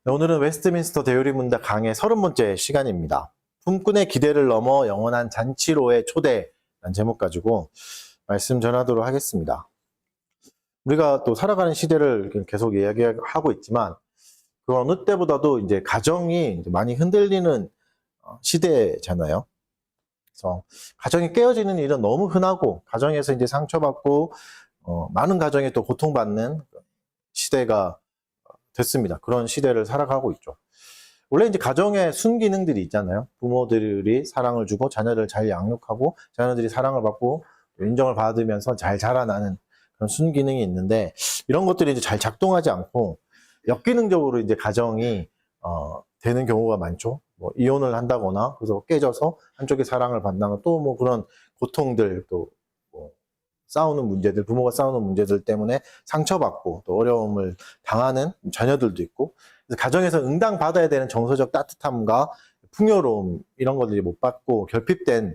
네, 오늘은 웨스트민스터 대요리 문답 강의 30번째 시간입니다. 품꾼의 기대를 넘어 영원한 잔치로의 초대라는 제목 가지고 말씀 전하도록 하겠습니다. 우리가 또 살아가는 시대를 계속 이야기하고 있지만 그 어느 때보다도 이제 가정이 많이 흔들리는 시대잖아요. 그래서 가정이 깨어지는 일은 너무 흔하고 가정에서 이제 상처받고 많은 가정이 또 고통받는 시대가 됐습니다. 그런 시대를 살아가고 있죠. 원래 이제 가정에 순기능들이 있잖아요. 부모들이 사랑을 주고 자녀를 잘 양육하고 자녀들이 사랑을 받고 인정을 받으면서 잘 자라나는 그런 순기능이 있는데 이런 것들이 이제 잘 작동하지 않고 역기능적으로 이제 가정이 되는 경우가 많죠. 뭐 이혼을 한다거나 그래서 깨져서 한쪽이 사랑을 받다거나 또 뭐 그런 고통들 또 뭐 싸우는 문제들, 부모가 싸우는 문제들 때문에 상처받고 또 어려움을 당하는 자녀들도 있고 그래서 가정에서 응당받아야 되는 정서적 따뜻함과 풍요로움 이런 것들이 못 받고 결핍된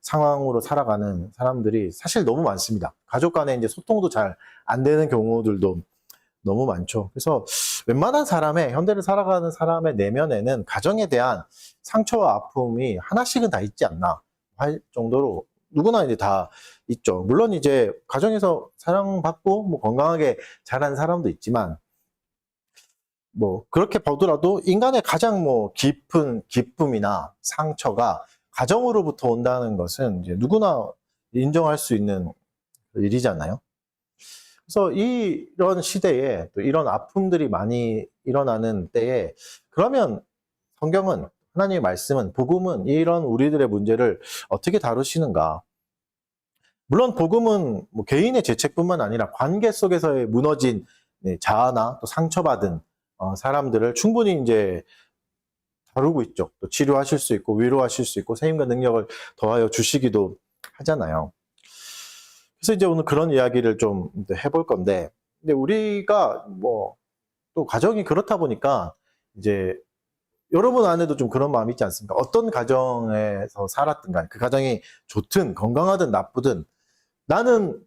상황으로 살아가는 사람들이 사실 너무 많습니다. 가족 간에 이제 소통도 잘 안 되는 경우들도 너무 많죠. 그래서 웬만한 사람의, 현대를 살아가는 사람의 내면에는 가정에 대한 상처와 아픔이 하나씩은 다 있지 않나 할 정도로 누구나 이제 다 있죠. 물론 이제 가정에서 사랑받고 뭐 건강하게 자란 사람도 있지만 뭐 그렇게 보더라도 인간의 가장 뭐 깊은 기쁨이나 상처가 가정으로부터 온다는 것은 이제 누구나 인정할 수 있는 일이잖아요. 그래서 이런 시대에 또 이런 아픔들이 많이 일어나는 때에 그러면 성경은 하나님의 말씀은 복음은 이런 우리들의 문제를 어떻게 다루시는가? 물론 복음은 뭐 개인의 죄책뿐만 아니라 관계 속에서의 무너진 자아나 또 상처받은 사람들을 충분히 이제 다루고 있죠. 또 치료하실 수 있고 위로하실 수 있고 세임과 능력을 더하여 주시기도 하잖아요. 그래서 이제 오늘 그런 이야기를 좀 해볼 건데, 근데 우리가 뭐 또 가정이 그렇다 보니까 이제 여러분 안에도 좀 그런 마음이 있지 않습니까? 어떤 가정에서 살았든 간에 그 가정이 좋든 건강하든 나쁘든 나는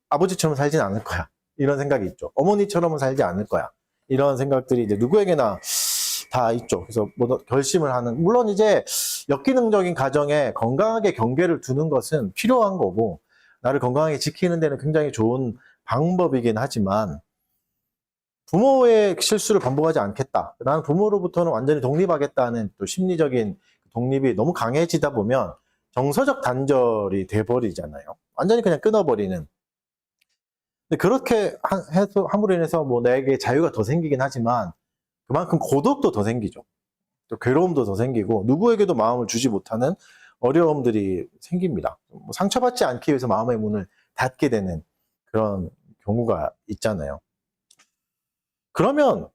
아버지처럼 살진 않을 거야. 이런 생각이 있죠. 어머니처럼은 살지 않을 거야. 이런 생각들이 이제 누구에게나 다 있죠. 그래서 뭐 결심을 하는, 물론 이제 역기능적인 가정에 건강하게 경계를 두는 것은 필요한 거고, 나를 건강하게 지키는 데는 굉장히 좋은 방법이긴 하지만, 부모의 실수를 반복하지 않겠다. 나는 부모로부터는 완전히 독립하겠다는 또 심리적인 독립이 너무 강해지다 보면 정서적 단절이 돼버리잖아요. 완전히 그냥 끊어버리는. 근데 그렇게 해서 함으로 인해서 뭐 내게 자유가 더 생기긴 하지만 그만큼 고독도 더 생기죠. 또 괴로움도 더 생기고 누구에게도 마음을 주지 못하는 어려움들이 생깁니다. 뭐 상처받지 않기 위해서 마음의 문을 닫게 되는 그런 경우가 있잖아요. 그러면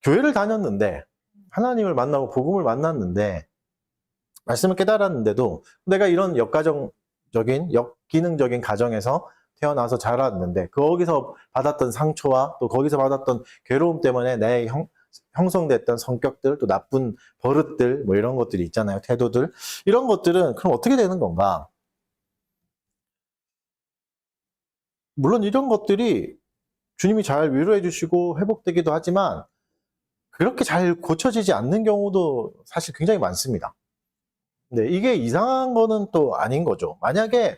교회를 다녔는데 하나님을 만나고 복음을 만났는데 말씀을 깨달았는데도 내가 이런 역가정적인 역기능적인 가정에서 태어나서 자랐는데 거기서 받았던 상처와 또 거기서 받았던 괴로움 때문에 내 형성됐던 성격들 또 나쁜 버릇들 뭐 이런 것들이 있잖아요. 태도들 이런 것들은 그럼 어떻게 되는 건가? 물론 이런 것들이 주님이 잘 위로해 주시고 회복되기도 하지만 그렇게 잘 고쳐지지 않는 경우도 사실 굉장히 많습니다. 근데 이게 이상한 거는 또 아닌 거죠. 만약에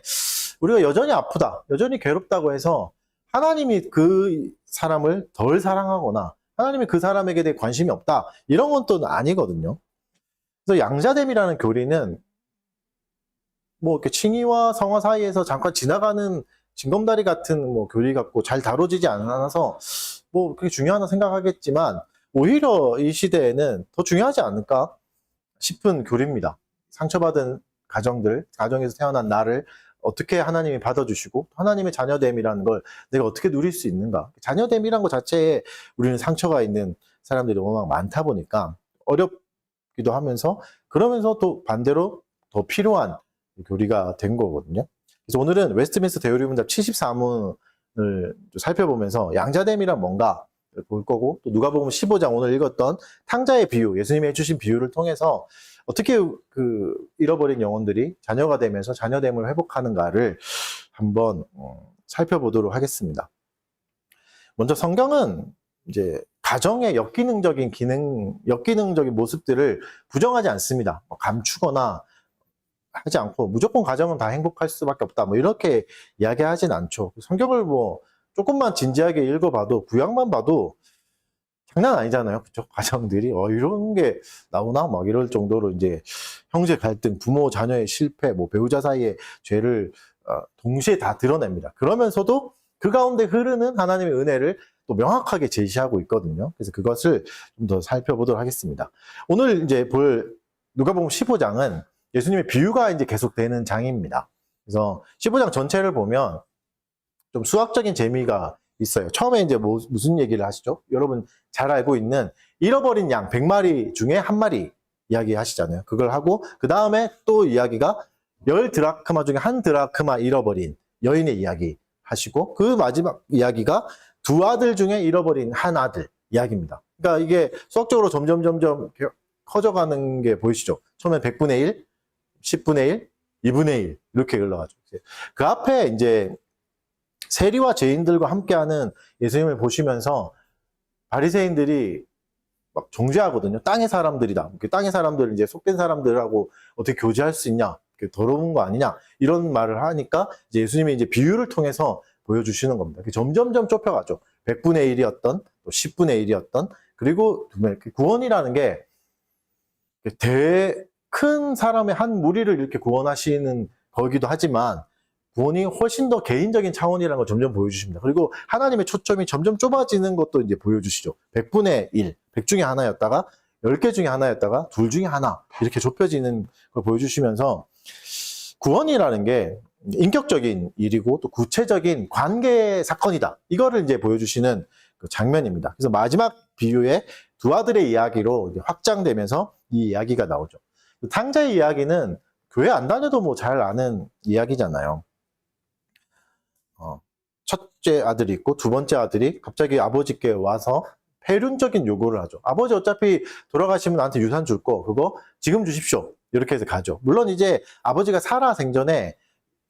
우리가 여전히 아프다, 여전히 괴롭다고 해서 하나님이 그 사람을 덜 사랑하거나 하나님이 그 사람에게 대해 관심이 없다, 이런 건 또 아니거든요. 그래서 양자됨이라는 교리는 뭐 이렇게 칭의와 성화 사이에서 잠깐 지나가는 징검다리 같은 뭐 교리 같고 잘 다뤄지지 않아서 뭐 그게 중요하다 생각하겠지만 오히려 이 시대에는 더 중요하지 않을까 싶은 교리입니다. 상처받은 가정들, 가정에서 태어난 나를 어떻게 하나님이 받아주시고 하나님의 자녀됨이라는 걸 내가 어떻게 누릴 수 있는가. 자녀됨이란 것 자체에 우리는 상처가 있는 사람들이 워낙 많다 보니까 어렵기도 하면서 그러면서 또 반대로 더 필요한 교리가 된 거거든요. 그래서 오늘은 웨스트민스터 대요리 문답 74문을 살펴보면서 양자됨이란 뭔가 볼 거고 또 누가복음 15장 오늘 읽었던 탕자의 비유, 예수님이 해주신 비유를 통해서 어떻게 그 잃어버린 영혼들이 자녀가 되면서 자녀됨을 회복하는가를 한번 살펴보도록 하겠습니다. 먼저 성경은 이제 가정의 역기능적인 모습들을 부정하지 않습니다. 뭐 감추거나 하지 않고 무조건 가정은 다 행복할 수밖에 없다. 뭐 이렇게 이야기하진 않죠. 성경을 뭐 조금만 진지하게 읽어봐도 구약만 봐도 장난 아니잖아요. 그쵸? 가정들이 이런 게 나오나 막 이럴 정도로 이제 형제 갈등, 부모 자녀의 실패, 뭐 배우자 사이의 죄를 동시에 다 드러냅니다. 그러면서도 그 가운데 흐르는 하나님의 은혜를 또 명확하게 제시하고 있거든요. 그래서 그것을 좀 더 살펴보도록 하겠습니다. 오늘 이제 볼 누가복음 15장은 예수님의 비유가 이제 계속되는 장입니다. 그래서 15장 전체를 보면 좀 수학적인 재미가 있어요. 처음에 이제 무슨 얘기를 하시죠? 여러분 잘 알고 있는 잃어버린 양 100마리 중에 한 마리 이야기 하시잖아요. 그걸 하고 그 다음에 또 이야기가 10드라크마 중에 한 드라크마 잃어버린 여인의 이야기 하시고 그 마지막 이야기가 두 아들 중에 잃어버린 한 아들 이야기입니다. 그러니까 이게 수학적으로 점점 커져가는 게 보이시죠? 처음에 100분의 1, 10분의 1, 2분의 1 이렇게 흘러가죠. 그 앞에 이제 세리와 죄인들과 함께하는 예수님을 보시면서 바리새인들이 막 정죄하거든요. 땅의 사람들이다. 땅의 사람들 이제 속된 사람들하고 어떻게 교제할 수 있냐? 더러운 거 아니냐? 이런 말을 하니까 이제 예수님이 이제 비유를 통해서 보여주시는 겁니다. 점점점 좁혀가죠. 100분의 1이었던, 또 10분의 1이었던, 그리고 구원이라는 게 큰 사람의 한 무리를 이렇게 구원하시는 거기도 하지만 구원이 훨씬 더 개인적인 차원이라는 걸 점점 보여주십니다. 그리고 하나님의 초점이 점점 좁아지는 것도 이제 보여주시죠. 100분의 1, 100 중에 하나였다가 10개 중에 하나였다가 둘 중에 하나 이렇게 좁혀지는 걸 보여주시면서 구원이라는 게 인격적인 일이고 또 구체적인 관계 사건이다. 이거를 이제 보여주시는 그 장면입니다. 그래서 마지막 비유의 두 아들의 이야기로 이제 확장되면서 이 이야기가 나오죠. 탕자의 이야기는 교회 안 다녀도 뭐 잘 아는 이야기잖아요. 첫째 아들이 있고 두 번째 아들이 갑자기 아버지께 와서 폐륜적인 요구를 하죠. 아버지 어차피 돌아가시면 나한테 유산 줄 거 그거 지금 주십시오. 이렇게 해서 가죠. 물론 이제 아버지가 살아 생전에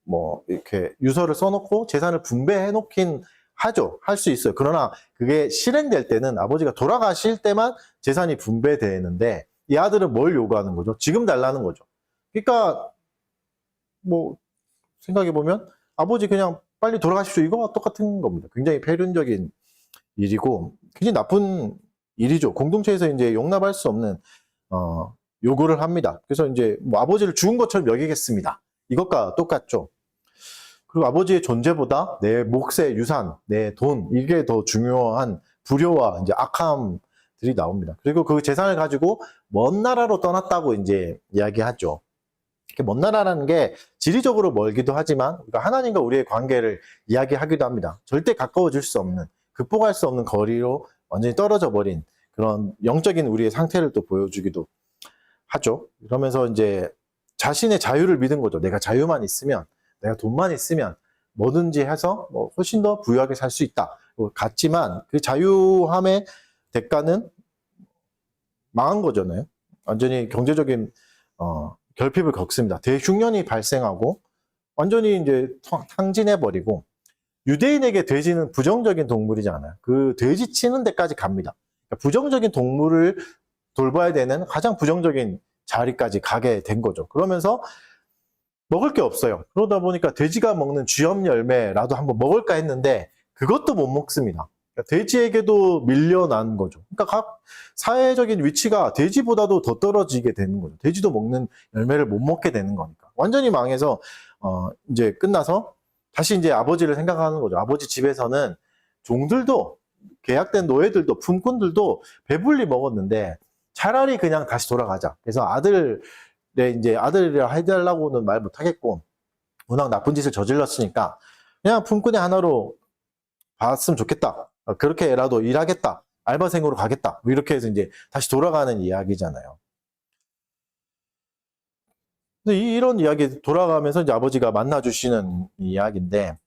뭐 이렇게 유서를 써놓고 재산을 분배해 놓긴 하죠. 할 수 있어요. 그러나 그게 실행될 때는 아버지가 돌아가실 때만 재산이 분배되는데 이 아들은 뭘 요구하는 거죠? 지금 달라는 거죠. 그러니까 뭐 생각해 보면 아버지 그냥 빨리 돌아가십시오. 이거와 똑같은 겁니다. 굉장히 폐륜적인 일이고 굉장히 나쁜 일이죠. 공동체에서 이제 용납할 수 없는 요구를 합니다. 그래서 이제 뭐 아버지를 죽은 것처럼 여기겠습니다. 이것과 똑같죠. 그리고 아버지의 존재보다 내 몫의 유산, 내 돈 이게 더 중요한 불효와 이제 악함들이 나옵니다. 그리고 그 재산을 가지고 먼 나라로 떠났다고 이제 이야기하죠. 먼 나라라는 게 지리적으로 멀기도 하지만 하나님과 우리의 관계를 이야기하기도 합니다. 절대 가까워질 수 없는, 극복할 수 없는 거리로 완전히 떨어져 버린 그런 영적인 우리의 상태를 또 보여주기도 하죠. 그러면서 이제 자신의 자유를 믿은 거죠. 내가 자유만 있으면, 내가 돈만 있으면 뭐든지 해서 뭐 훨씬 더 부유하게 살 수 있다. 같지만 그 자유함의 대가는 망한 거잖아요. 완전히 경제적인 결핍을 겪습니다. 대흉년이 발생하고 완전히 이제 탕진해버리고 유대인에게 돼지는 부정적인 동물이잖아요. 그 돼지 치는 데까지 갑니다. 그러니까 부정적인 동물을 돌봐야 되는 가장 부정적인 자리까지 가게 된 거죠. 그러면서 먹을 게 없어요. 그러다 보니까 돼지가 먹는 쥐염 열매라도 한번 먹을까 했는데 그것도 못 먹습니다. 그러니까 돼지에게도 밀려난 거죠. 그러니까 각 사회적인 위치가 돼지보다도 더 떨어지게 되는 거죠. 돼지도 먹는 열매를 못 먹게 되는 거니까. 완전히 망해서 이제 끝나서 다시 이제 아버지를 생각하는 거죠. 아버지 집에서는 종들도 계약된 노예들도 품꾼들도 배불리 먹었는데 차라리 그냥 다시 돌아가자. 그래서 아들이라 해달라고는 말 못하겠고 워낙 나쁜 짓을 저질렀으니까 그냥 품꾼의 하나로 봤으면 좋겠다. 그렇게라도 일하겠다. 알바생으로 가겠다. 이렇게 해서 이제 다시 돌아가는 이야기잖아요. 이런 이야기 돌아가면서 이제 아버지가 만나주시는 이야기인데,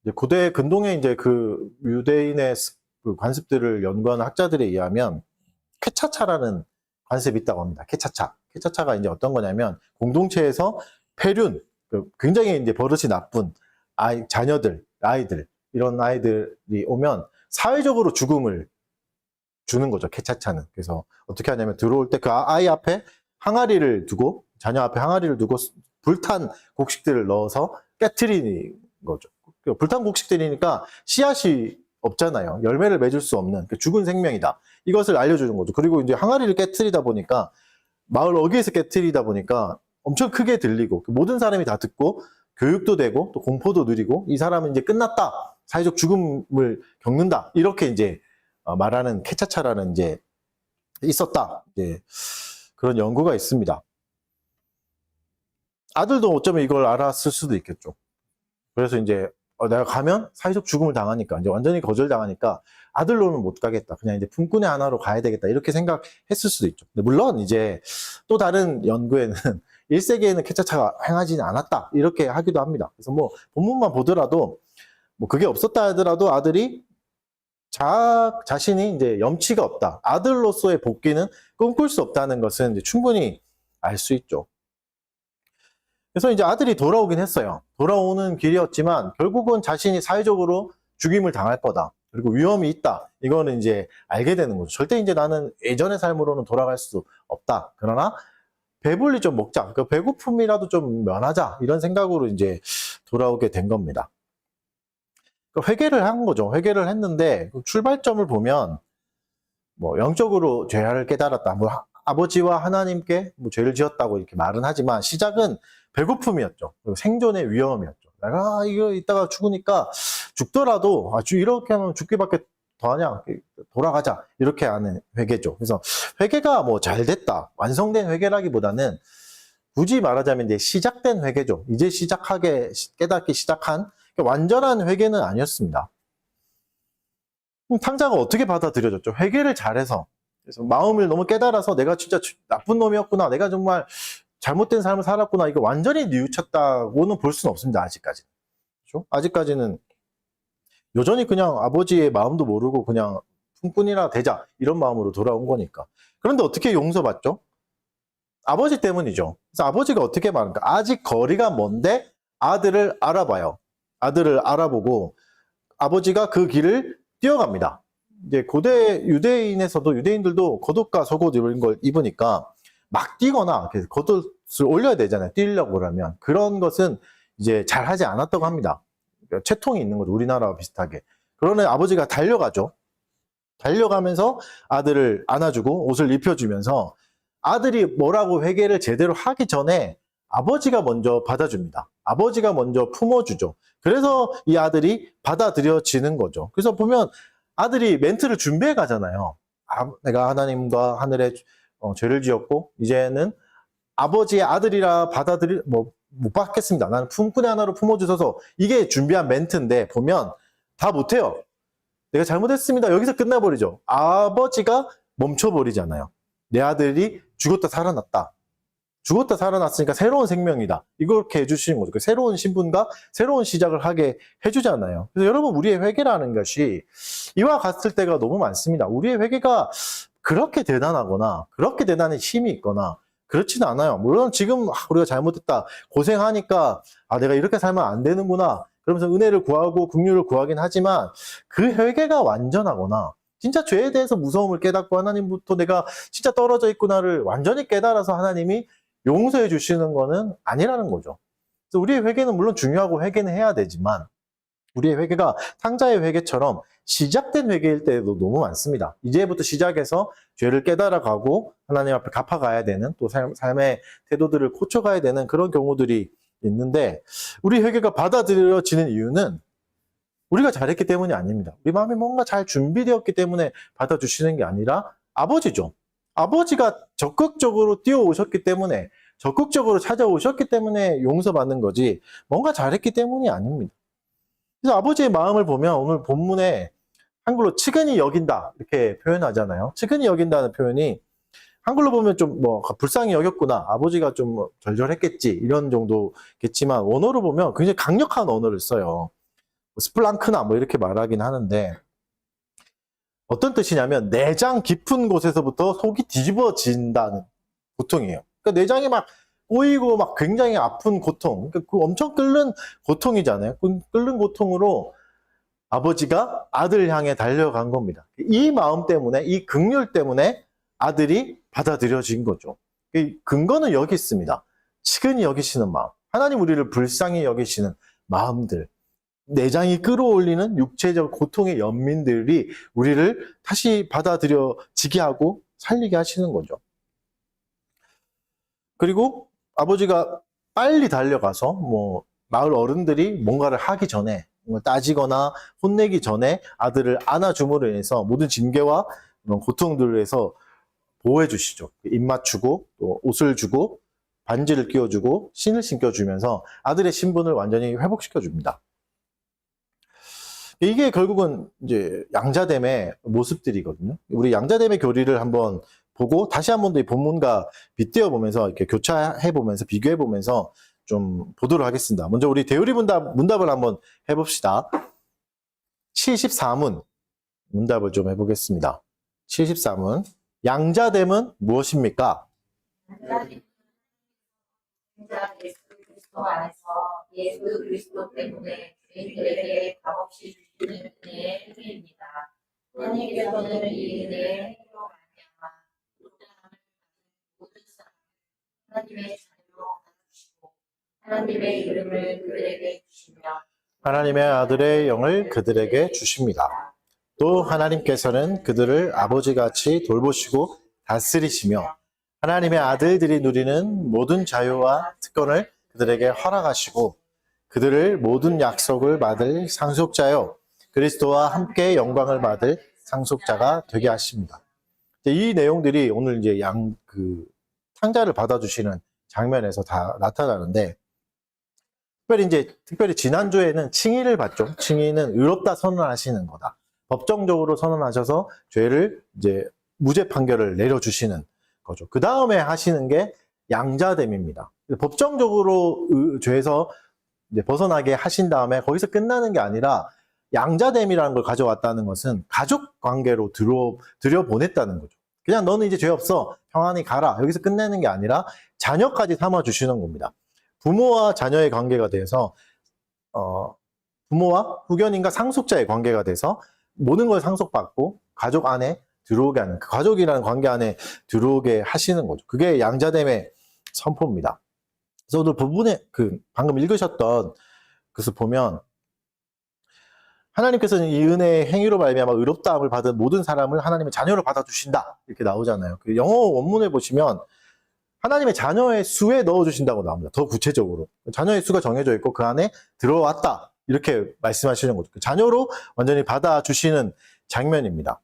이제 고대 근동에 이제 그 유대인의 그 관습들을 연구하는 학자들에 의하면 쾌차차라는 관습이 있다고 합니다. 쾌차차. 쾌차차가 이제 어떤 거냐면 공동체에서 폐륜, 굉장히 이제 버릇이 나쁜 자녀들, 아이들, 이런 아이들이 오면 사회적으로 죽음을 주는 거죠. 캐차차는. 그래서 어떻게 하냐면 들어올 때 그 아이 앞에 항아리를 두고, 자녀 앞에 항아리를 두고 불탄 곡식들을 넣어서 깨트리는 거죠. 불탄 곡식들이니까 씨앗이 없잖아요. 열매를 맺을 수 없는 죽은 생명이다. 이것을 알려주는 거죠. 그리고 이제 항아리를 깨트리다 보니까 마을 어귀에서 깨트리다 보니까 엄청 크게 들리고 모든 사람이 다 듣고 교육도 되고 또 공포도 누리고 이 사람은 이제 끝났다. 사회적 죽음을 겪는다. 이렇게 이제 말하는 캐차차라는 이제 있었다. 이제 그런 연구가 있습니다. 아들도 어쩌면 이걸 알았을 수도 있겠죠. 그래서 이제 내가 가면 사회적 죽음을 당하니까 이제 완전히 거절당하니까 아들로는 못 가겠다. 그냥 이제 품꾼의 하나로 가야 되겠다. 이렇게 생각했을 수도 있죠. 근데 물론 이제 또 다른 연구에는 1세기에는 캐차차가 행하지는 않았다. 이렇게 하기도 합니다. 그래서 뭐 본문만 보더라도 뭐 그게 없었다 하더라도 아들이 자신이 이제 염치가 없다. 아들로서의 복귀는 꿈꿀 수 없다는 것은 이제 충분히 알 수 있죠. 그래서 이제 아들이 돌아오긴 했어요. 돌아오는 길이었지만 결국은 자신이 사회적으로 죽임을 당할 거다. 그리고 위험이 있다. 이거는 이제 알게 되는 거죠. 절대 이제 나는 예전의 삶으로는 돌아갈 수 없다. 그러나 배불리 좀 먹자. 그 배고픔이라도 좀 면하자. 이런 생각으로 이제 돌아오게 된 겁니다. 회개를 한 거죠. 회개를 했는데 출발점을 보면 뭐 영적으로 죄를 깨달았다. 뭐 아버지와 하나님께 뭐 죄를 지었다고 이렇게 말은 하지만 시작은 배고픔이었죠. 그리고 생존의 위험이었죠. 내가 이거 이따가 죽으니까 죽더라도 이렇게 하면 죽기밖에 더하냐, 돌아가자 이렇게 하는 회개죠. 그래서 회개가 뭐 잘 됐다, 완성된 회개라기보다는 굳이 말하자면 이제 시작된 회개죠. 이제 깨닫기 시작한 완전한 회개는 아니었습니다. 탕자가 어떻게 받아들여졌죠? 회개를 잘해서. 그래서 마음을 너무 깨달아서 내가 진짜 나쁜 놈이었구나, 내가 정말 잘못된 삶을 살았구나, 이거 완전히 뉘우쳤다고는 볼 수는 없습니다. 아직까지. 그렇죠? 아직까지는 여전히 그냥 아버지의 마음도 모르고 그냥 품꾼이나 되자 이런 마음으로 돌아온 거니까. 그런데 어떻게 용서받죠? 아버지 때문이죠. 그래서 아버지가 어떻게 말합니까? 아직 거리가 먼데 아들을 알아봐요. 아들을 알아보고 아버지가 그 길을 뛰어갑니다. 이제 고대 유대인들도 겉옷과 속옷 이런 걸 입으니까 막 뛰거나 겉옷을 올려야 되잖아요. 뛰려고 그러면. 그런 것은 이제 잘 하지 않았다고 합니다. 그러니까 채통이 있는 거죠. 우리나라와 비슷하게. 그러는 아버지가 달려가죠. 달려가면서 아들을 안아주고 옷을 입혀주면서 아들이 뭐라고 회개를 제대로 하기 전에 아버지가 먼저 받아줍니다. 아버지가 먼저 품어주죠. 그래서 이 아들이 받아들여지는 거죠. 그래서 보면 아들이 멘트를 준비해 가잖아요. 내가 하나님과 하늘에 죄를 지었고 이제는 아버지의 아들이라 못 받겠습니다. 나는 품꾼의 하나로 품어주셔서, 이게 준비한 멘트인데 보면 다 못해요. 내가 잘못했습니다. 여기서 끝나버리죠. 아버지가 멈춰버리잖아요. 내 아들이 죽었다 살아났다. 죽었다 살아났으니까 새로운 생명이다. 이렇게 해주시는 거죠. 새로운 신분과 새로운 시작을 하게 해주잖아요. 그래서 여러분, 우리의 회개라는 것이 이와 같을 때가 너무 많습니다. 우리의 회개가 그렇게 대단하거나 그렇게 대단한 힘이 있거나 그렇지는 않아요. 물론 지금 우리가 잘못했다, 고생하니까 내가 이렇게 살면 안 되는구나, 그러면서 은혜를 구하고 긍휼을 구하긴 하지만 그 회개가 완전하거나 진짜 죄에 대해서 무서움을 깨닫고 하나님부터 내가 진짜 떨어져 있구나를 완전히 깨달아서 하나님이 용서해 주시는 거는 아니라는 거죠. 그래서 우리의 회개는 물론 중요하고 회개는 해야 되지만 우리의 회개가 탕자의 회개처럼 시작된 회개일 때도 너무 많습니다. 이제부터 시작해서 죄를 깨달아가고 하나님 앞에 갚아가야 되는, 또 삶의 태도들을 고쳐가야 되는 그런 경우들이 있는데, 우리 회개가 받아들여지는 이유는 우리가 잘했기 때문이 아닙니다. 우리 마음에 뭔가 잘 준비되었기 때문에 받아주시는 게 아니라 아버지죠. 아버지가 적극적으로 뛰어오셨기 때문에, 적극적으로 찾아오셨기 때문에 용서받는 거지 뭔가 잘했기 때문이 아닙니다. 그래서 아버지의 마음을 보면 오늘 본문에 한글로 측은히 여긴다 이렇게 표현하잖아요. 측은히 여긴다는 표현이 한글로 보면 좀 불쌍히 여겼구나, 아버지가 좀 절절했겠지 이런 정도겠지만 원어로 보면 굉장히 강력한 언어를 써요. 스플랑크나 이렇게 말하긴 하는데 어떤 뜻이냐면 내장 깊은 곳에서부터 속이 뒤집어진다는 고통이에요. 그러니까 내장이 막 꼬이고 막 굉장히 아픈 고통, 그러니까 그 엄청 끓는 고통이잖아요. 끓는 고통으로 아버지가 아들을 향해 달려간 겁니다. 이 마음 때문에, 이 긍휼 때문에 아들이 받아들여진 거죠. 이 근거는 여기 있습니다. 측은히 여기시는 마음, 하나님 우리를 불쌍히 여기시는 마음들, 내장이 끌어올리는 육체적 고통의 연민들이 우리를 다시 받아들여지게 하고 살리게 하시는 거죠. 그리고 아버지가 빨리 달려가서 마을 어른들이 뭔가를 하기 전에, 따지거나 혼내기 전에 아들을 안아줌으로 인해서 모든 징계와 이런 고통들에서 보호해 주시죠. 입 맞추고 또 옷을 주고 반지를 끼워주고 신을 신겨주면서 아들의 신분을 완전히 회복시켜 줍니다. 이게 결국은 이제 양자됨의 모습들이거든요. 우리 양자됨의 교리를 한번 보고 다시 한 번 더 이 본문과 빗대어 보면서 이렇게 교차해 보면서 비교해 보면서 좀 보도록 하겠습니다. 먼저 우리 대우리 문답을 한번 해봅시다. 74문 문답을 좀 해보겠습니다. 74문 양자됨은 무엇입니까? 진짜 예수 그리스도 안에서 예수 그리스도 때문에 죄인들에게 값없이 주시는 은혜의 행위입니다. 하나님께서는 이 은혜의 행위로 말미암아 모든 사람을 하나님의 자녀로 받아주시고 하나님의 이름을 그들에게 주시며 하나님의 아들의 영을 그들에게 주십니다. 또 하나님께서는 그들을 아버지같이 돌보시고 다스리시며 하나님의 아들들이 누리는 모든 자유와 특권을 그들에게 허락하시고 그들을 모든 약속을 받을 상속자요 그리스도와 함께 영광을 받을 상속자가 되게 하십니다. 이 내용들이 오늘 이제 탕자를 받아주시는 장면에서 다 나타나는데 특별히 지난주에는 칭의를 받죠. 칭의는 의롭다 선언하시는 거다. 법정적으로 선언하셔서 죄를 이제 무죄 판결을 내려주시는 거죠. 그 다음에 하시는 게 양자됨입니다. 법정적으로 죄에서 이제 벗어나게 하신 다음에 거기서 끝나는 게 아니라 양자됨이라는 걸 가져왔다는 것은 가족 관계로 들여보냈다는 거죠. 그냥 너는 이제 죄 없어. 평안히 가라. 여기서 끝내는 게 아니라 자녀까지 삼아주시는 겁니다. 부모와 자녀의 관계가 돼서 부모와 후견인과 상속자의 관계가 돼서 모든 걸 상속받고 가족 안에 들어오게 하는, 그 가족이라는 관계 안에 들어오게 하시는 거죠. 그게 양자됨의 선포입니다. 그래서 오늘 부분에 방금 읽으셨던 것을 보면 하나님께서는 이 은혜의 행위로 말미암아 의롭다함을 받은 모든 사람을 하나님의 자녀로 받아주신다 이렇게 나오잖아요. 그 영어 원문에 보시면 하나님의 자녀의 수에 넣어주신다고 나옵니다. 더 구체적으로 자녀의 수가 정해져 있고 그 안에 들어왔다 이렇게 말씀하시는 거죠. 자녀로 완전히 받아주시는 장면입니다.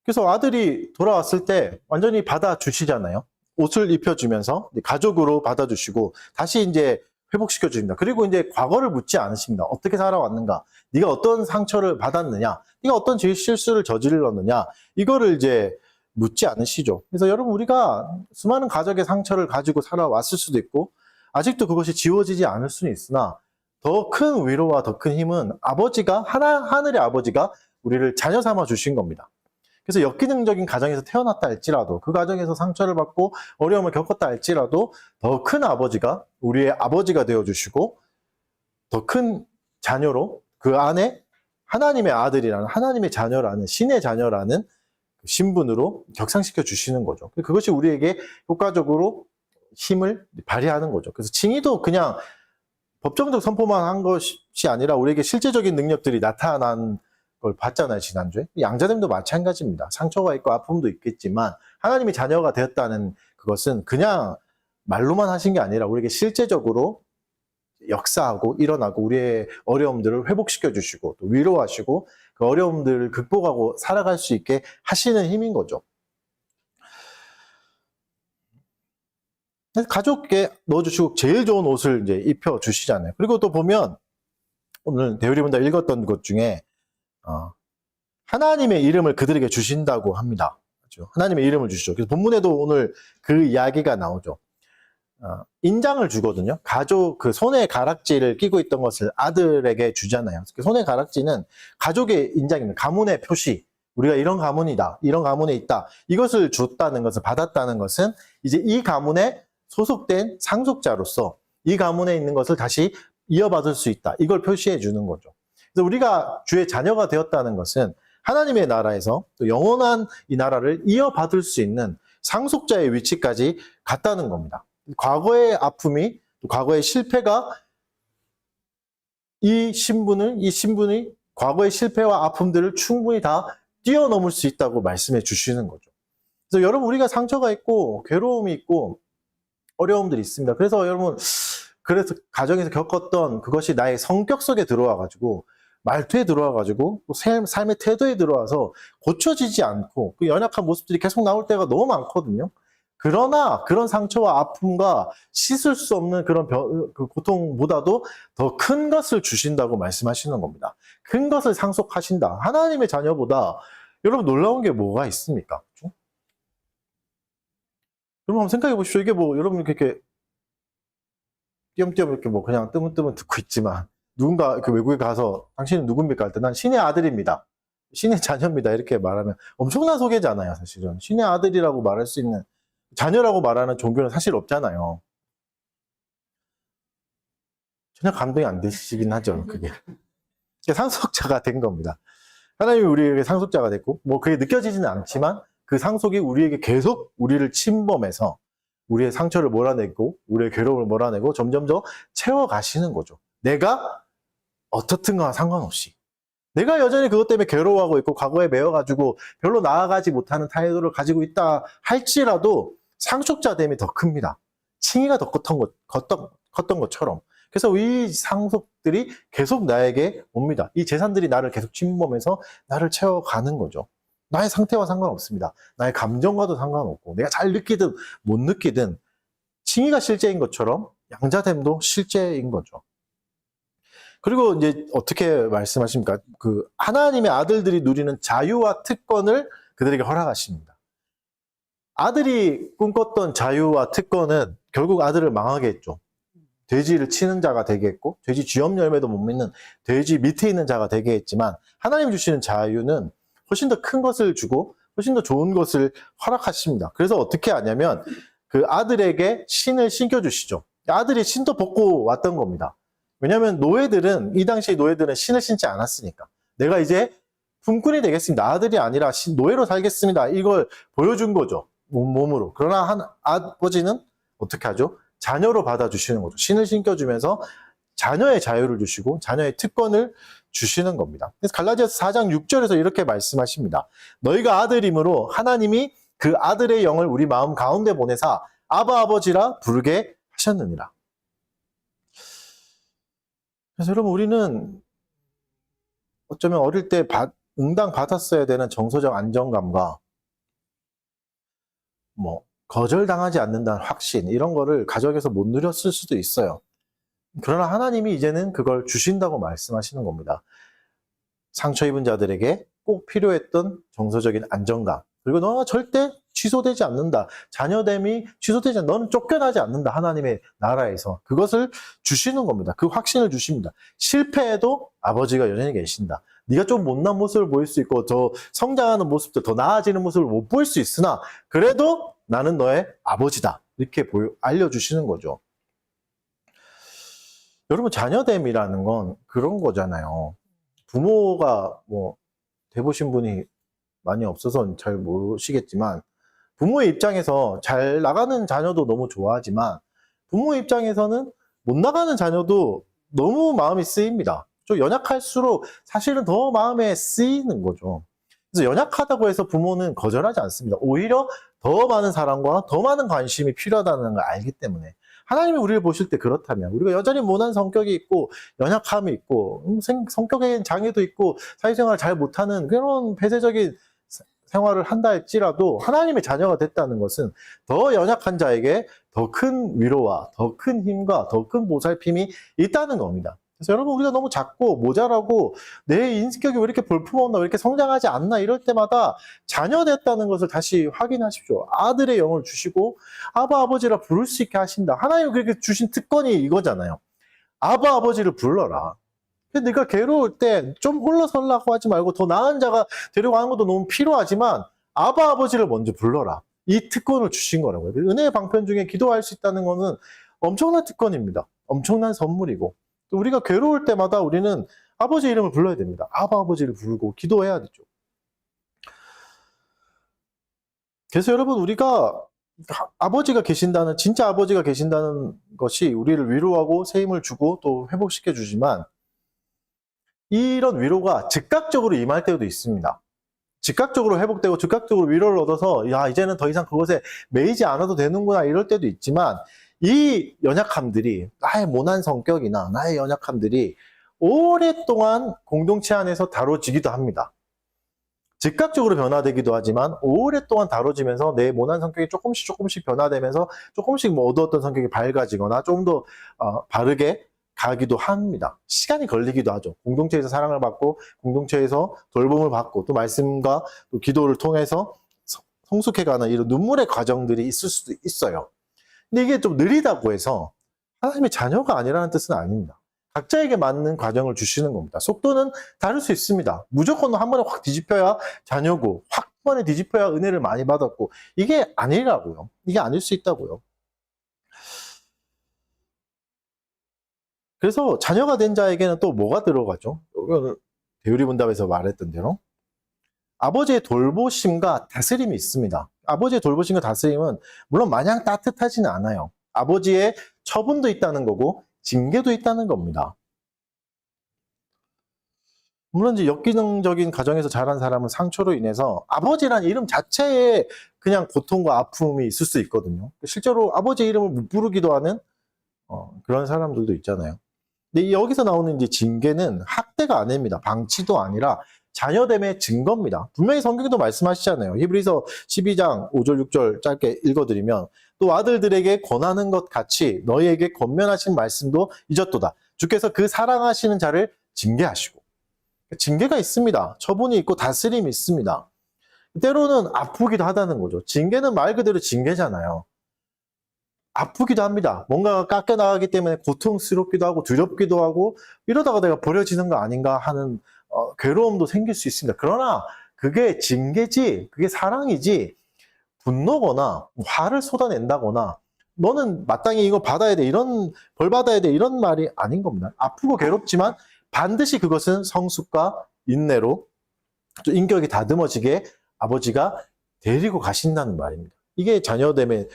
그래서 아들이 돌아왔을 때 완전히 받아주시잖아요. 옷을 입혀주면서 가족으로 받아주시고 다시 이제 회복시켜 주십니다. 그리고 이제 과거를 묻지 않으십니다. 어떻게 살아왔는가? 네가 어떤 상처를 받았느냐? 네가 어떤 실수를 저질렀느냐? 이거를 이제 묻지 않으시죠. 그래서 여러분 우리가 수많은 가족의 상처를 가지고 살아왔을 수도 있고 아직도 그것이 지워지지 않을 수는 있으나 더 큰 위로와 더 큰 힘은 아버지가 하늘의 아버지가 우리를 자녀 삼아 주신 겁니다. 그래서 역기능적인 가정에서 태어났다 할지라도 그 가정에서 상처를 받고 어려움을 겪었다 할지라도 더 큰 아버지가 우리의 아버지가 되어주시고 더 큰 자녀로 그 안에 하나님의 아들이라는 하나님의 자녀라는 신의 자녀라는 신분으로 격상시켜 주시는 거죠. 그것이 우리에게 효과적으로 힘을 발휘하는 거죠. 그래서 칭의도 그냥 법정적 선포만 한 것이 아니라 우리에게 실제적인 능력들이 나타난 걸 봤잖아요, 지난주에. 양자됨도 마찬가지입니다. 상처가 있고 아픔도 있겠지만 하나님의 자녀가 되었다는 그것은 그냥 말로만 하신 게 아니라 우리에게 실제적으로 역사하고 일어나고 우리의 어려움들을 회복시켜 주시고 또 위로하시고 그 어려움들을 극복하고 살아갈 수 있게 하시는 힘인 거죠. 가족께 넣어주시고 제일 좋은 옷을 이제 입혀주시잖아요. 그리고 또 보면 오늘 대우리문답 읽었던 것 중에 하나님의 이름을 그들에게 주신다고 합니다. 그렇죠? 하나님의 이름을 주시죠. 그래서 본문에도 오늘 그 이야기가 나오죠. 인장을 주거든요. 가족 그 손에 가락지를 끼고 있던 것을 아들에게 주잖아요. 그 손에 가락지는 가족의 인장입니다. 가문의 표시. 우리가 이런 가문이다. 이런 가문에 있다. 이것을 줬다는 것을 받았다는 것은 이제 이 가문에 소속된 상속자로서 이 가문에 있는 것을 다시 이어받을 수 있다. 이걸 표시해 주는 거죠. 그래서 우리가 주의 자녀가 되었다는 것은 하나님의 나라에서 또 영원한 이 나라를 이어받을 수 있는 상속자의 위치까지 갔다는 겁니다. 과거의 아픔이, 과거의 실패가 이 신분이 과거의 실패와 아픔들을 충분히 다 뛰어넘을 수 있다고 말씀해 주시는 거죠. 그래서 여러분, 우리가 상처가 있고 괴로움이 있고 어려움들이 있습니다. 그래서 여러분, 그래서 가정에서 겪었던 그것이 나의 성격 속에 들어와가지고 말투에 들어와가지고 또 삶의 태도에 들어와서 고쳐지지 않고 그 연약한 모습들이 계속 나올 때가 너무 많거든요. 그러나 그런 상처와 아픔과 씻을 수 없는 그런 그 고통보다도 더 큰 것을 주신다고 말씀하시는 겁니다. 큰 것을 상속하신다. 하나님의 자녀보다 여러분 놀라운 게 뭐가 있습니까? 그렇죠? 여러분 한번 생각해 보십시오. 이게 뭐 여러분 이렇게 띄엄띄엄 이렇게 뭐 그냥 뜨문뜨문 듣고 있지만 누군가 그 외국에 가서 당신은 누굽니까? 할 때 난 신의 아들입니다. 신의 자녀입니다. 이렇게 말하면 엄청난 소개잖아요. 사실은 신의 아들이라고 말할 수 있는, 자녀라고 말하는 종교는 사실 없잖아요. 전혀 감동이 안 되시긴 하죠. 그게 상속자가 된 겁니다. 하나님이 우리에게 상속자가 됐고 뭐 그게 느껴지지는 않지만 그 상속이 우리에게 계속 우리를 침범해서 우리의 상처를 몰아내고 우리의 괴로움을 몰아내고 점점 더 채워가시는 거죠. 내가 어떻든가 상관없이 내가 여전히 그것 때문에 괴로워하고 있고 과거에 매여가지고 별로 나아가지 못하는態度를 가지고 있다 할지라도 상속자됨이 더 큽니다. 칭의가 더 컸던 것처럼. 그래서 이 상속들이 계속 나에게 옵니다. 이 재산들이 나를 계속 침범해서 나를 채워가는 거죠. 나의 상태와 상관없습니다. 나의 감정과도 상관없고 내가 잘 느끼든 못 느끼든 칭의가 실제인 것처럼 양자됨도 실제인 거죠. 그리고 이제 어떻게 말씀하십니까? 그 하나님의 아들들이 누리는 자유와 특권을 그들에게 허락하십니다. 아들이 꿈꿨던 자유와 특권은 결국 아들을 망하게 했죠. 돼지를 치는 자가 되게 했고 돼지 쥐염 열매도 못 믿는 돼지 밑에 있는 자가 되게 했지만 하나님 주시는 자유는 훨씬 더 큰 것을 주고 훨씬 더 좋은 것을 허락하십니다. 그래서 어떻게 하냐면 그 아들에게 신을 신겨주시죠. 아들이 신도 벗고 왔던 겁니다. 왜냐하면 노예들은, 이 당시 노예들은 신을 신지 않았으니까 내가 이제 품꾼이 되겠습니다. 아들이 아니라 노예로 살겠습니다. 이걸 보여준 거죠. 몸으로. 그러나 아버지는 어떻게 하죠? 자녀로 받아주시는 거죠. 신을 신겨주면서 자녀의 자유를 주시고 자녀의 특권을 주시는 겁니다. 그래서 갈라디아서 4장 6절에서 이렇게 말씀하십니다. 너희가 아들이므로 하나님이 그 아들의 영을 우리 마음 가운데 보내사 아바 아버지라 부르게 하셨느니라. 그래서 여러분, 우리는 어쩌면 어릴 때 응당 받았어야 되는 정서적 안정감과 뭐 거절당하지 않는다는 확신, 이런 거를 가정에서 못 누렸을 수도 있어요. 그러나 하나님이 이제는 그걸 주신다고 말씀하시는 겁니다. 상처 입은 자들에게 꼭 필요했던 정서적인 안정감, 그리고 너가 절대 취소되지 않는다. 자녀됨이 취소되지 않는다. 너는 쫓겨나지 않는다. 하나님의 나라에서. 그것을 주시는 겁니다. 그 확신을 주십니다. 실패해도 아버지가 여전히 계신다. 네가 좀 못난 모습을 보일 수 있고 더 성장하는 모습도 더 나아지는 모습을 못 보일 수 있으나 그래도 나는 너의 아버지다. 이렇게 알려주시는 거죠. 여러분, 자녀됨이라는 건 그런 거잖아요. 부모가 뭐 돼보신 분이 많이 없어서 잘 모르시겠지만 부모의 입장에서 잘 나가는 자녀도 너무 좋아하지만 부모의 입장에서는 못 나가는 자녀도 너무 마음이 쓰입니다. 좀 연약할수록 사실은 더 마음에 쓰이는 거죠. 그래서 연약하다고 해서 부모는 거절하지 않습니다. 오히려 더 많은 사랑과 더 많은 관심이 필요하다는 걸 알기 때문에. 하나님이 우리를 보실 때 그렇다면 우리가 여전히 모난 성격이 있고 연약함이 있고 성격에 장애도 있고 사회생활을 잘 못하는 그런 폐쇄적인 생활을 한다 할지라도 하나님의 자녀가 됐다는 것은 더 연약한 자에게 더 큰 위로와 더 큰 힘과 더 큰 보살핌이 있다는 겁니다. 그래서 여러분, 우리가 너무 작고 모자라고 내 인격이 왜 이렇게 볼품없나, 왜 이렇게 성장하지 않나 이럴 때마다 자녀 됐다는 것을 다시 확인하십시오. 아들의 영을 주시고 아바 아버지라 부를 수 있게 하신다. 하나님이 그렇게 주신 특권이 이거잖아요. 아바 아버지를 불러라. 네가 괴로울 때 좀 홀로서려고 하지 말고 더 나은 자가 데려가는 것도 너무 필요하지만 아바 아버지를 먼저 불러라. 이 특권을 주신 거라고요. 은혜의 방편 중에 기도할 수 있다는 거는 엄청난 특권입니다. 엄청난 선물이고, 또 우리가 괴로울 때마다 우리는 아버지 이름을 불러야 됩니다. 아버지를 부르고 기도해야 되죠. 그래서 여러분, 우리가 아버지가 계신다는, 진짜 아버지가 계신다는 것이 우리를 위로하고 새 힘을 주고 또 회복시켜 주지만, 이런 위로가 즉각적으로 임할 때도 있습니다. 즉각적으로 회복되고 즉각적으로 위로를 얻어서 야, 이제는 더 이상 그것에 매이지 않아도 되는구나, 이럴 때도 있지만, 이 연약함들이, 나의 모난 성격이나 나의 연약함들이 오랫동안 공동체 안에서 다뤄지기도 합니다. 즉각적으로 변화되기도 하지만 오랫동안 다뤄지면서 내 모난 성격이 조금씩 변화되면서 조금씩 뭐 어두웠던 성격이 밝아지거나 좀 더 바르게 가기도 합니다. 시간이 걸리기도 하죠. 공동체에서 사랑을 받고 공동체에서 돌봄을 받고 또 말씀과 또 기도를 통해서 성숙해가는 이런 눈물의 과정들이 있을 수도 있어요. 근데 이게 좀 느리다고 해서 하나님의 자녀가 아니라는 뜻은 아닙니다. 각자에게 맞는 과정을 주시는 겁니다. 속도는 다를 수 있습니다. 무조건 한 번에 확 뒤집혀야 자녀고, 확 한 번에 뒤집혀야 은혜를 많이 받았고, 이게 아니라고요. 이게 아닐 수 있다고요. 그래서 자녀가 된 자에게는 또 뭐가 들어가죠? 대우리문답에서 말했던 대로 아버지의 돌보심과 다스림이 있습니다. 아버지의 돌보심과 다스림은 물론 마냥 따뜻하지는 않아요. 아버지의 처분도 있다는 거고 징계도 있다는 겁니다. 물론 이제 역기능적인 가정에서 자란 사람은 상처로 인해서 아버지란 이름 자체에 그냥 고통과 아픔이 있을 수 있거든요. 실제로 아버지 이름을 못 부르기도 하는 그런 사람들도 있잖아요. 근데 여기서 나오는 이제 징계는 학대가 아닙니다. 방치도 아니라 자녀됨의 증거입니다. 분명히 성경에도 말씀하시잖아요. 히브리서 12장 5절 6절 짧게 읽어드리면, 또 아들들에게 권하는 것 같이 너희에게 권면하신 말씀도 잊었도다. 주께서 그 사랑하시는 자를 징계하시고. 징계가 있습니다. 처분이 있고 다스림이 있습니다. 때로는 아프기도 하다는 거죠. 징계는 말 그대로 징계잖아요. 아프기도 합니다. 뭔가가 깎여나가기 때문에 고통스럽기도 하고 두렵기도 하고, 이러다가 내가 버려지는 거 아닌가 하는 괴로움도 생길 수 있습니다. 그러나 그게 징계지, 그게 사랑이지, 분노거나 화를 쏟아낸다거나 너는 마땅히 이거 받아야 돼, 이런 벌 받아야 돼, 이런 말이 아닌 겁니다. 아프고 괴롭지만 반드시 그것은 성숙과 인내로 또 인격이 다듬어지게 아버지가 데리고 가신다는 말입니다. 이게 자녀됨의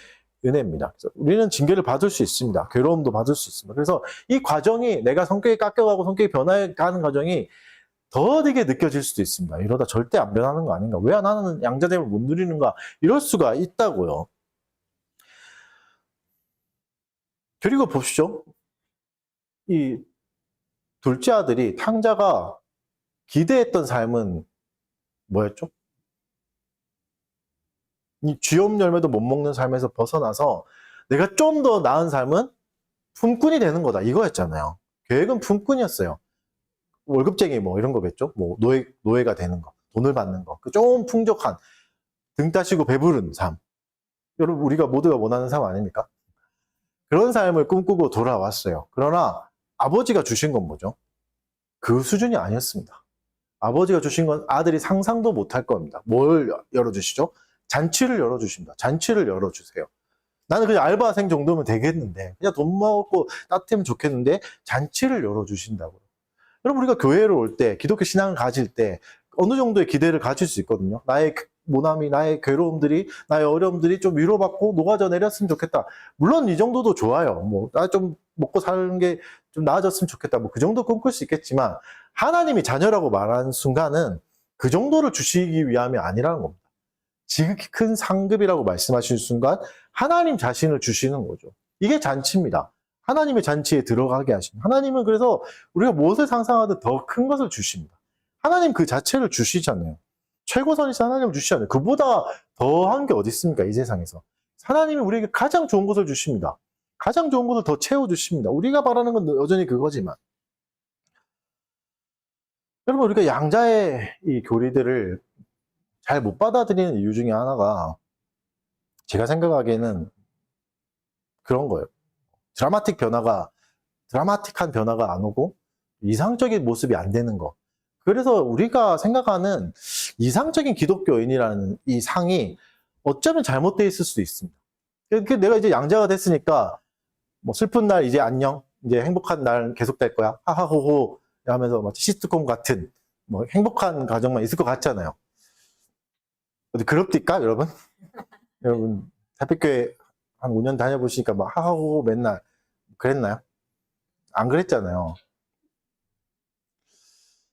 은혜입니다. 그래서 우리는 징계를 받을 수 있습니다. 괴로움도 받을 수 있습니다. 그래서 이 과정이, 내가 성격이 깎여가고 성격이 변해가는 과정이 더디게 느껴질 수도 있습니다. 이러다 절대 안 변하는 거 아닌가? 왜 나는 양자됨을 못 누리는가? 이럴 수가 있다고요. 그리고 보시죠. 이 둘째 아들이, 탕자가 기대했던 삶은 뭐였죠? 이 쥐염 열매도 못 먹는 삶에서 벗어나서 내가 좀 더 나은 삶은 품꾼이 되는 거다, 이거였잖아요. 계획은 품꾼이었어요. 월급쟁이 뭐 이런 거겠죠. 뭐 노예가 되는 거, 돈을 받는 거, 좀 풍족한, 등 따시고 배부른 삶. 여러분, 우리가 모두가 원하는 삶 아닙니까? 그런 삶을 꿈꾸고 돌아왔어요. 그러나 아버지가 주신 건 뭐죠? 그 수준이 아니었습니다. 아버지가 주신 건 아들이 상상도 못할 겁니다. 뭘 열어주시죠? 잔치를 열어주십니다. 잔치를 열어주세요. 나는 그냥 알바생 정도면 되겠는데, 그냥 돈 먹고 따뜻하면 좋겠는데 잔치를 열어주신다고요. 여러분, 우리가 교회를 올 때, 기독교 신앙을 가질 때 어느 정도의 기대를 가질 수 있거든요. 나의 모남이, 나의 괴로움들이, 나의 어려움들이 좀 위로받고 녹아져 내렸으면 좋겠다. 물론 이 정도도 좋아요. 뭐 나 좀 먹고 사는 게 좀 나아졌으면 좋겠다. 뭐 그 정도 꿈꿀 수 있겠지만, 하나님이 자녀라고 말하는 순간은 그 정도를 주시기 위함이 아니라는 겁니다. 지극히 큰 상급이라고 말씀하시는 순간 하나님 자신을 주시는 거죠. 이게 잔치입니다. 하나님의 잔치에 들어가게 하십니다. 하나님은 그래서 우리가 무엇을 상상하든 더 큰 것을 주십니다. 하나님 그 자체를 주시잖아요. 최고선이신 하나님을 주시잖아요. 그보다 더한 게 어디 있습니까, 이 세상에서. 하나님이 우리에게 가장 좋은 것을 주십니다. 가장 좋은 것을 더 채워주십니다. 우리가 바라는 건 여전히 그거지만. 여러분, 우리가 양자의 이 교리들을 잘 못 받아들이는 이유 중에 하나가, 제가 생각하기에는 그런 거예요. 드라마틱한 변화가 안 오고 이상적인 모습이 안 되는 거. 그래서 우리가 생각하는 이상적인 기독교인이라는 이 상이 어쩌면 잘못되어 있을 수도 있습니다. 내가 이제 양자가 됐으니까 뭐 슬픈 날 이제 안녕, 이제 행복한 날 계속될 거야, 하하호호 하면서 마치 시트콤 같은 뭐 행복한 가정만 있을 것 같잖아요. 어디 그럽니까, 여러분? 여러분 달빛교회 한 5년 다녀보시니까 막 하하호호 맨날 그랬나요? 안 그랬잖아요.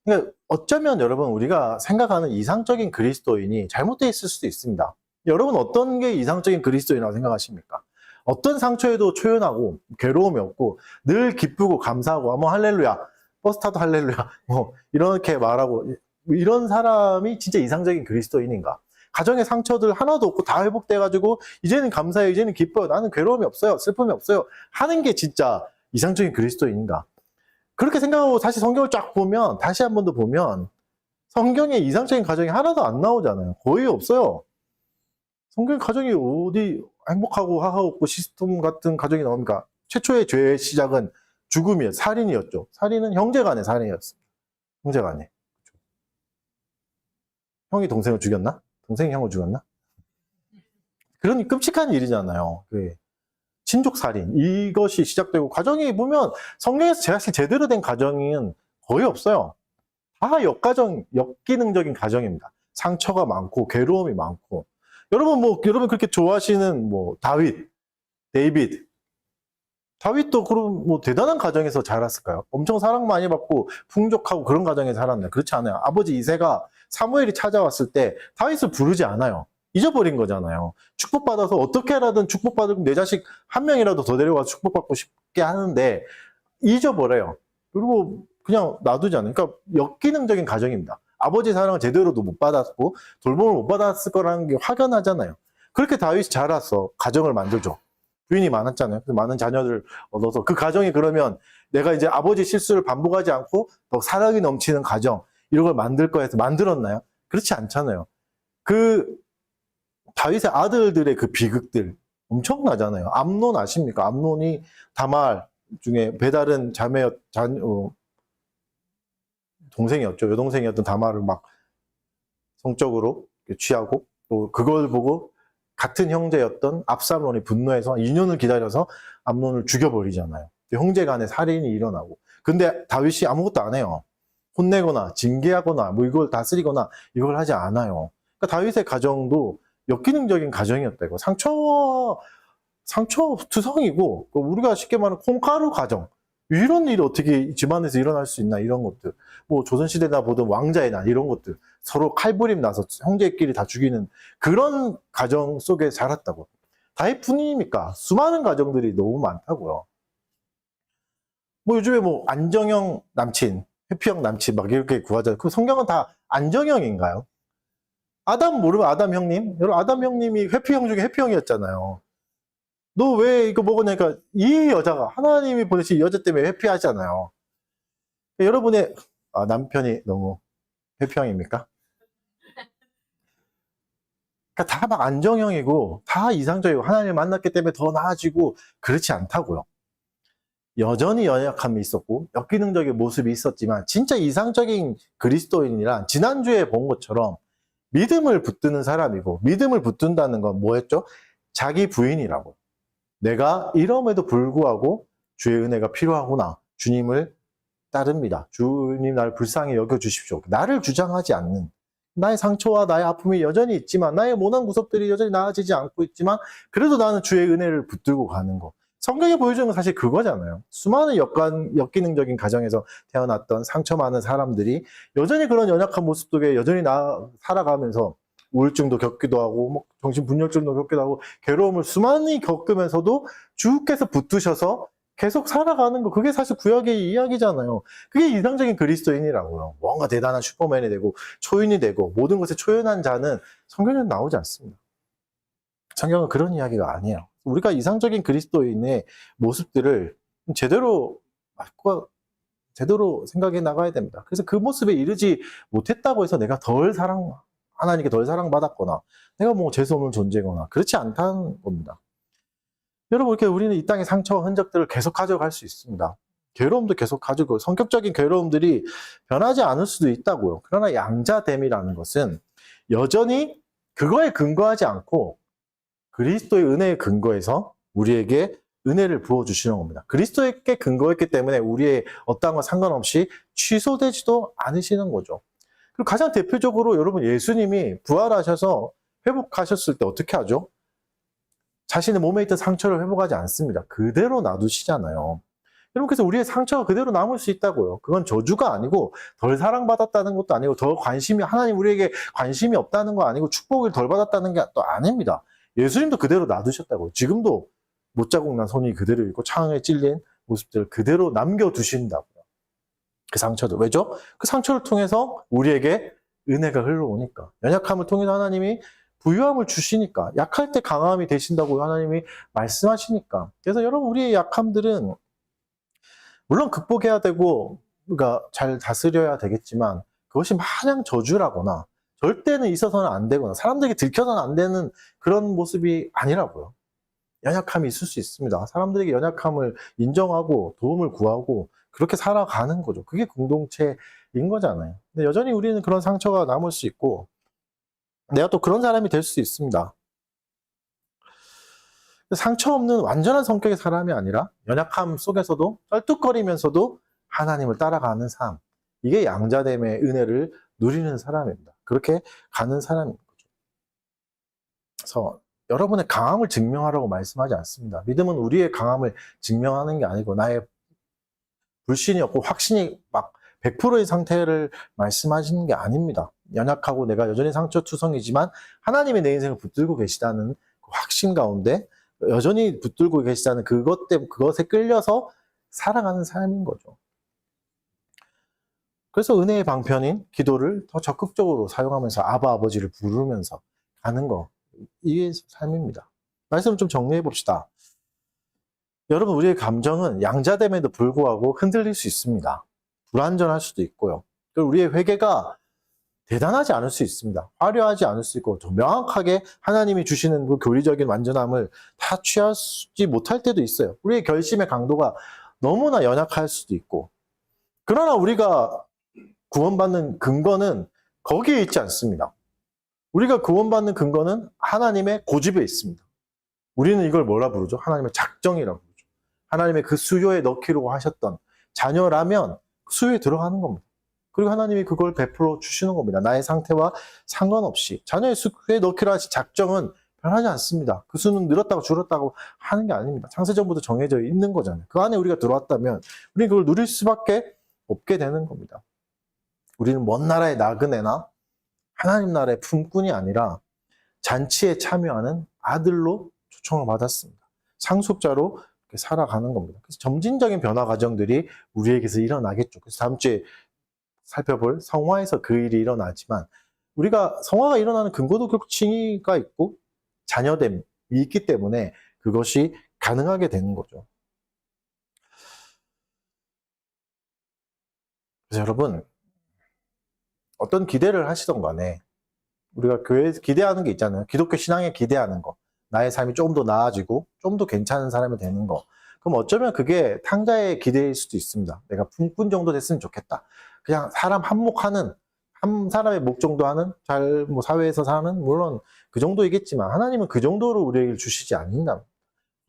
그러니까 어쩌면 여러분 우리가 생각하는 이상적인 그리스도인이 잘못되어 있을 수도 있습니다. 여러분 어떤 게 이상적인 그리스도인이라고 생각하십니까? 어떤 상처에도 초연하고 괴로움이 없고 늘 기쁘고 감사하고 뭐 할렐루야, 버스 타도 할렐루야, 뭐 이렇게 말하고 이런 사람이 진짜 이상적인 그리스도인인가? 가정의 상처들 하나도 없고 다 회복돼가지고 이제는 감사해요, 이제는 기뻐요, 나는 괴로움이 없어요, 슬픔이 없어요 하는 게 진짜 이상적인 그리스도인인가? 그렇게 생각하고 다시 성경을 쫙 보면, 다시 한 번 더 보면 성경에 이상적인 가정이 하나도 안 나오잖아요. 거의 없어요. 성경 가정이 어디 행복하고 하하없고 시스템 같은 가정이 나옵니까? 최초의 죄의 시작은 죽음이었죠. 살인이었죠. 살인은 형제간의 살인이었습니다. 형제간에. 형이 동생을 죽였나? 동생이 형을 죽였나? 그런 끔찍한 일이잖아요. 친족 살인. 이것이 시작되고, 가정이 보면 성경에서 사실 제대로 된 가정은 거의 없어요. 다 역기능적인 가정입니다. 상처가 많고, 괴로움이 많고. 여러분 그렇게 좋아하시는 다윗도 그럼 대단한 가정에서 자랐을까요? 엄청 사랑 많이 받고 풍족하고 그런 가정에서 자랐나요? 그렇지 않아요. 아버지 이새가 사무엘이 찾아왔을 때 다윗을 부르지 않아요. 잊어버린 거잖아요. 축복받아서 어떻게라든 축복받으면 내 자식 한 명이라도 더 데려와서 축복받고 싶게 하는데 잊어버려요. 그리고 그냥 놔두잖아요. 그러니까 역기능적인 가정입니다. 아버지 사랑을 제대로도 못 받았고 돌봄을 못 받았을 거라는 게 확연하잖아요. 그렇게 다윗이 자라서 가정을 만들죠. 부인이 많았잖아요. 많은 자녀들을 얻어서 그 가정이 그러면 내가 이제 아버지 실수를 반복하지 않고 더 사랑이 넘치는 가정 이런 걸 만들 거야 해서 만들었나요? 그렇지 않잖아요. 그 다윗의 아들들의 그 비극들 엄청나잖아요. 암논 아십니까? 암논이 다말 중에 배다른 동생이었죠. 여동생이었던 다말을 막 성적으로 취하고 또 그걸 보고 같은 형제였던 압살론이 분노해서 2년을 기다려서 암논을 죽여버리잖아요. 형제 간에 살인이 일어나고. 근데 다윗이 아무것도 안 해요. 혼내거나 징계하거나 뭐 이걸 다스리거나 이걸 하지 않아요. 그러니까 다윗의 가정도 역기능적인 가정이었다고. 상처투성이고 우리가 쉽게 말하는 콩가루 가정. 이런 일이 어떻게 집안에서 일어날 수 있나 이런 것들. 뭐 조선시대나 보던 왕자의 날 이런 것들. 서로 칼부림 나서 형제끼리 다 죽이는 그런 가정 속에 자랐다고. 다윗뿐입니까? 수많은 가정들이 너무 많다고요. 뭐 요즘에 뭐 안정형 남친, 회피형 남친 막 이렇게 구하잖아요. 그 성경은 다 안정형인가요? 아담 모르면 아담 형님? 여러분 아담 형님이 회피형 중에 회피형이었잖아요. 너 왜 이거 먹었냐니까 이 여자가 하나님이 보내신 이 여자 때문에 회피하잖아요. 여러분의 남편이 너무 회피형입니까? 그러니까 다 막 안정형이고 다 이상적이고 하나님을 만났기 때문에 더 나아지고 그렇지 않다고요. 여전히 연약함이 있었고 역기능적인 모습이 있었지만 진짜 이상적인 그리스도인이란 지난주에 본 것처럼 믿음을 붙드는 사람이고 믿음을 붙든다는 건 뭐였죠? 자기 부인이라고. 내가 이럼에도 불구하고 주의 은혜가 필요하구나. 주님을 따릅니다. 주님 나를 불쌍히 여겨주십시오. 나를 주장하지 않는 나의 상처와 나의 아픔이 여전히 있지만 나의 모난 구석들이 여전히 나아지지 않고 있지만 그래도 나는 주의 은혜를 붙들고 가는 거. 성경이 보여주는 건 사실 그거잖아요. 수많은 역기능적인 가정에서 태어났던 상처 많은 사람들이 여전히 그런 연약한 모습 속에 여전히 살아가면서 우울증도 겪기도 하고 뭐 정신분열증도 겪기도 하고 괴로움을 수많이 겪으면서도 주께서 붙드셔서 계속 살아가는 거 그게 사실 구약의 이야기잖아요. 그게 이상적인 그리스도인이라고요. 뭔가 대단한 슈퍼맨이 되고 초인이 되고 모든 것에 초연한 자는 성경에는 나오지 않습니다. 성경은 그런 이야기가 아니에요. 우리가 이상적인 그리스도인의 모습들을 제대로 생각해 나가야 됩니다. 그래서 그 모습에 이르지 못했다고 해서 내가 하나님께 덜 사랑받았거나 내가 뭐 재수없는 존재거나 그렇지 않다는 겁니다. 여러분 이렇게 우리는 이 땅의 상처와 흔적들을 계속 가져갈 수 있습니다. 괴로움도 계속 가지고 성격적인 괴로움들이 변하지 않을 수도 있다고요. 그러나 양자됨이라는 것은 여전히 그거에 근거하지 않고 그리스도의 은혜에 근거해서 우리에게 은혜를 부어주시는 겁니다. 그리스도에게 근거했기 때문에 우리의 어떠한 것 상관없이 취소되지도 않으시는 거죠. 그리고 가장 대표적으로 여러분 예수님이 부활하셔서 회복하셨을 때 어떻게 하죠? 자신의 몸에 있던 상처를 회복하지 않습니다. 그대로 놔두시잖아요. 여러분 그래서 우리의 상처가 그대로 남을 수 있다고요. 그건 저주가 아니고 덜 사랑받았다는 것도 아니고 더 관심이 하나님 우리에게 관심이 없다는 거 아니고 축복을 덜 받았다는 게 또 아닙니다. 예수님도 그대로 놔두셨다고요. 지금도 못자국 난 손이 그대로 있고 창에 찔린 모습들을 그대로 남겨두신다고요. 그 상처들. 왜죠? 그 상처를 통해서 우리에게 은혜가 흘러오니까. 연약함을 통해서 하나님이 부유함을 주시니까. 약할 때 강함이 되신다고 하나님이 말씀하시니까. 그래서 여러분 우리의 약함들은 물론 극복해야 되고 그러니까 잘 다스려야 되겠지만 그것이 마냥 저주라거나 절대는 있어서는 안 되거나 사람들에게 들켜서는 안 되는 그런 모습이 아니라고요. 연약함이 있을 수 있습니다. 사람들에게 연약함을 인정하고 도움을 구하고 그렇게 살아가는 거죠. 그게 공동체인 거잖아요. 근데 여전히 우리는 그런 상처가 남을 수 있고 내가 또 그런 사람이 될 수 있습니다. 상처 없는 완전한 성격의 사람이 아니라 연약함 속에서도 쩔뚝거리면서도 하나님을 따라가는 삶. 이게 양자됨의 은혜를 누리는 사람입니다. 그렇게 가는 사람인 거죠. 그래서 여러분의 강함을 증명하라고 말씀하지 않습니다. 믿음은 우리의 강함을 증명하는 게 아니고 나의 불신이 없고 확신이 막 100%의 상태를 말씀하시는 게 아닙니다. 연약하고 내가 여전히 상처투성이지만 하나님이 내 인생을 붙들고 계시다는 그 확신 가운데 여전히 붙들고 계시다는 그것 때문에 그것에 끌려서 살아가는 삶인 거죠. 그래서 은혜의 방편인 기도를 더 적극적으로 사용하면서 아바 아버지를 부르면서 가는 거. 이게 삶입니다. 말씀을 좀 정리해 봅시다. 여러분 우리의 감정은 양자됨에도 불구하고 흔들릴 수 있습니다. 불완전할 수도 있고요. 그리고 우리의 회개가 대단하지 않을 수 있습니다. 화려하지 않을 수 있고 더 명확하게 하나님이 주시는 그 교리적인 완전함을 다 취하지 못할 때도 있어요. 우리의 결심의 강도가 너무나 연약할 수도 있고 그러나 우리가 구원받는 근거는 거기에 있지 않습니다. 우리가 구원받는 근거는 하나님의 고집에 있습니다. 우리는 이걸 뭐라 부르죠? 하나님의 작정이라고 부르죠. 하나님의 그 수요에 넣기로 하셨던 자녀라면 수요에 들어가는 겁니다. 그리고 하나님이 그걸 베풀어 주시는 겁니다. 나의 상태와 상관없이. 자녀의 수요에 넣기로 하신 작정은 변하지 않습니다. 그 수는 늘었다고 줄었다고 하는 게 아닙니다. 창세전부터 정해져 있는 거잖아요. 그 안에 우리가 들어왔다면 우리는 그걸 누릴 수밖에 없게 되는 겁니다. 우리는 먼 나라의 나그네나 하나님 나라의 품꾼이 아니라 잔치에 참여하는 아들로 초청을 받았습니다. 상속자로 이렇게 살아가는 겁니다. 그래서 점진적인 변화 과정들이 우리에게서 일어나겠죠. 그래서 다음 주에 살펴볼 성화에서 그 일이 일어나지만 우리가 성화가 일어나는 근거도 결국 칭의가 있고 자녀됨이 있기 때문에 그것이 가능하게 되는 거죠. 그래서 여러분 어떤 기대를 하시던 간에 우리가 교회에서 기대하는 게 있잖아요. 기독교 신앙에 기대하는 거. 나의 삶이 좀 더 나아지고 좀 더 괜찮은 사람이 되는 거. 그럼 어쩌면 그게 탕자의 기대일 수도 있습니다. 내가 품꾼 정도 됐으면 좋겠다. 그냥 사람 한몫하는 한 사람의 목 정도 하는 잘 뭐 사회에서 사는 물론 그 정도이겠지만 하나님은 그 정도로 우리에게 주시지 않는다.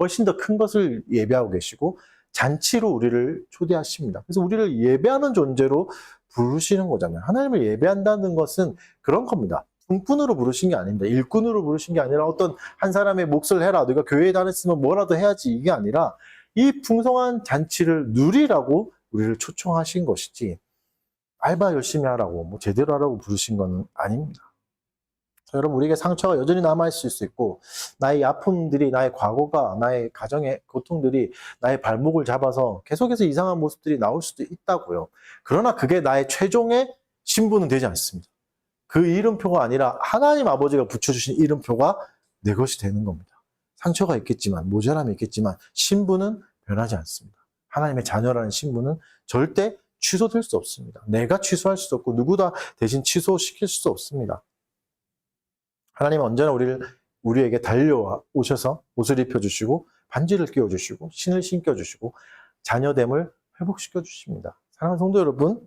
훨씬 더 큰 것을 예배하고 계시고 잔치로 우리를 초대하십니다. 그래서 우리를 예배하는 존재로 부르시는 거잖아요. 하나님을 예배한다는 것은 그런 겁니다. 품꾼으로 부르신 게 아닙니다. 일꾼으로 부르신 게 아니라 어떤 한 사람의 몫을 해라. 네가 교회에 다녔으면 뭐라도 해야지. 이게 아니라 이 풍성한 잔치를 누리라고 우리를 초청하신 것이지 알바 열심히 하라고 뭐 제대로 하라고 부르신 건 아닙니다. 여러분 우리에게 상처가 여전히 남아있을 수 있고 나의 아픔들이 나의 과거가 나의 가정의 고통들이 나의 발목을 잡아서 계속해서 이상한 모습들이 나올 수도 있다고요. 그러나 그게 나의 최종의 신분은 되지 않습니다. 그 이름표가 아니라 하나님 아버지가 붙여주신 이름표가 내 것이 되는 겁니다. 상처가 있겠지만 모자람이 있겠지만 신분은 변하지 않습니다. 하나님의 자녀라는 신분은 절대 취소될 수 없습니다. 내가 취소할 수도 없고 누구다 대신 취소시킬 수도 없습니다. 하나님은 언제나 우리에게 달려오셔서 옷을 입혀주시고 반지를 끼워주시고 신을 신겨주시고 자녀됨을 회복시켜주십니다. 사랑하는 성도 여러분,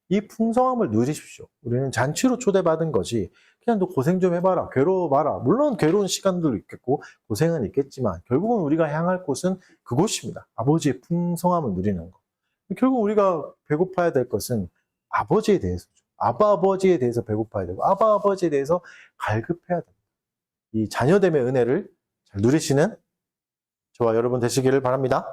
이 풍성함을 누리십시오. 우리는 잔치로 초대받은 것이 그냥 너 고생 좀 해봐라. 괴로워봐라. 물론 괴로운 시간도 있겠고 고생은 있겠지만 결국은 우리가 향할 곳은 그곳입니다. 아버지의 풍성함을 누리는 것. 결국 우리가 배고파야 될 것은 아버지에 대해서죠. 아버지에 대해서 배고파야 되고 아버지에 대해서 갈급해야 됩니다. 이 자녀됨의 은혜를 잘 누리시는 저와 여러분 되시기를 바랍니다.